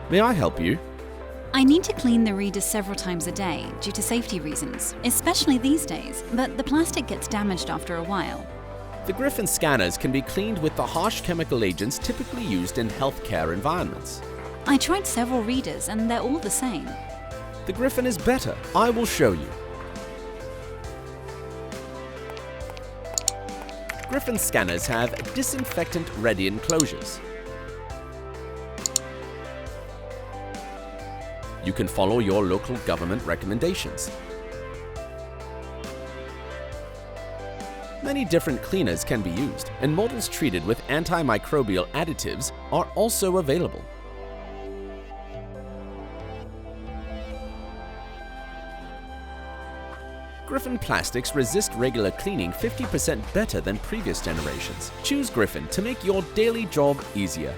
May I help you? I need to clean the reader several times a day due to safety reasons, especially these days, but the plastic gets damaged after a while. The Gryphon scanners can be cleaned with the harsh chemical agents typically used in healthcare environments. I tried several readers and they're all the same. The Gryphon is better. I will show you. Gryphon scanners have disinfectant-ready enclosures. You can follow your local government recommendations. Many different cleaners can be used, and models treated with anti-microbial additives are also available. Gryphon plastics resist regular cleaning 50% better than previous generations. Choose Gryphon to make your daily job easier.